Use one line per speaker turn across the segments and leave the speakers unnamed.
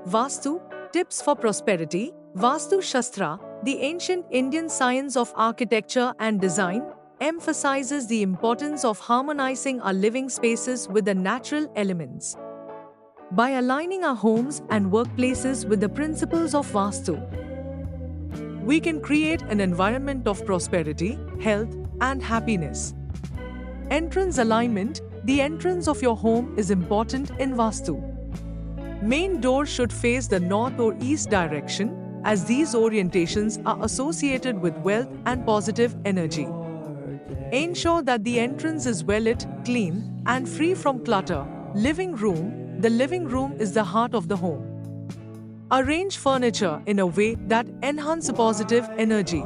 Vastu, Tips for Prosperity. Vastu Shastra, the ancient Indian science of architecture and design, emphasizes the importance of harmonizing our living spaces with the natural elements. By aligning our homes and workplaces with the principles of Vastu, we can create an environment of prosperity, health, and happiness. Entrance alignment. The entrance of your home is important in Vastu. Main door should face the north or east direction, as these orientations are associated with wealth and positive energy. Ensure that the entrance is well lit, clean, and free from clutter. Living room. The living room is the heart of the home. Arrange furniture in a way that enhances positive energy.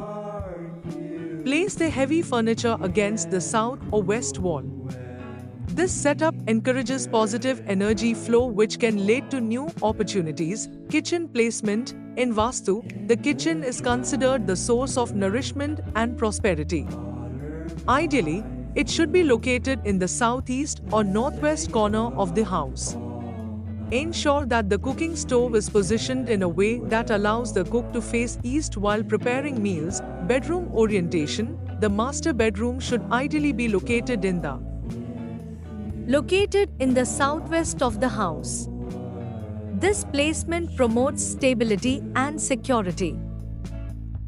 Place the heavy furniture against the south or west wall. This setup encourages positive energy flow, which can lead to new opportunities. Kitchen placement. In Vastu, the kitchen is considered the source of nourishment and prosperity. Ideally, it should be located in the southeast or northwest corner of the house. Ensure that the cooking stove is positioned in a way that allows the cook to face east while preparing meals. Bedroom orientation. The master bedroom should ideally be located in the southwest of the house. This placement promotes stability and security.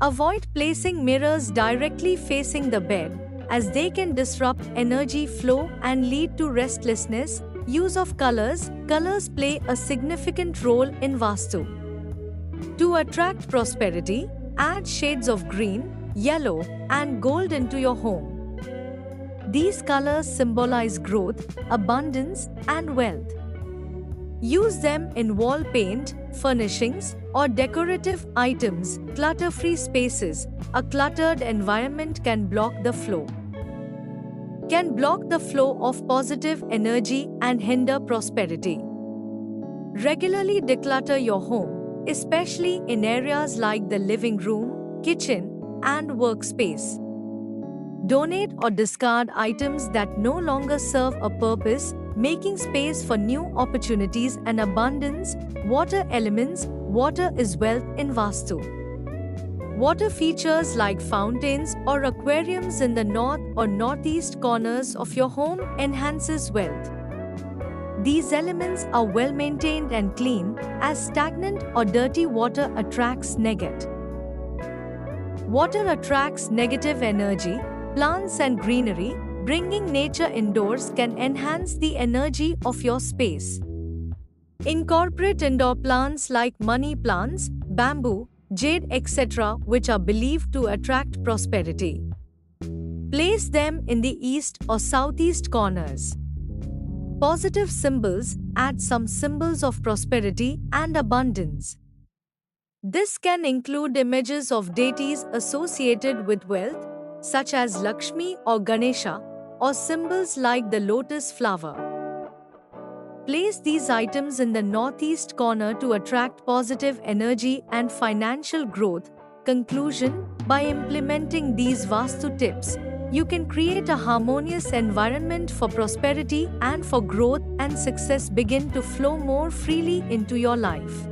Avoid placing mirrors directly facing the bed, as they can disrupt energy flow and lead to restlessness. Use of colors. Colors play a significant role in Vastu. To attract prosperity, add shades of green, yellow, and gold into your home. These colors symbolize growth, abundance, and wealth. Use them in wall paint, furnishings, or decorative items. Clutter-free spaces. A cluttered environment can block the flow of positive energy and hinder prosperity. Regularly declutter your home, especially in areas like the living room, kitchen, and workspace. Donate or discard items that no longer serve a purpose, making space for new opportunities and abundance. Water elements. Water is wealth in Vastu. Water features like fountains or aquariums in the north or northeast corners of your home enhances wealth. These elements are well maintained and clean, as stagnant or dirty water attracts Water attracts negative energy. Plants and greenery. Bringing nature indoors can enhance the energy of your space. Incorporate indoor plants like money plants, bamboo, jade, etc., which are believed to attract prosperity. Place them in the east or southeast corners. Positive symbols. Add some symbols of prosperity and abundance. This can include images of deities associated with wealth, such as Lakshmi or Ganesha, or symbols like the lotus flower. Place these items in the northeast corner to attract positive energy and financial growth. Conclusion. By implementing these Vastu tips, you can create a harmonious environment for prosperity, and for growth and success begin to flow more freely into your life.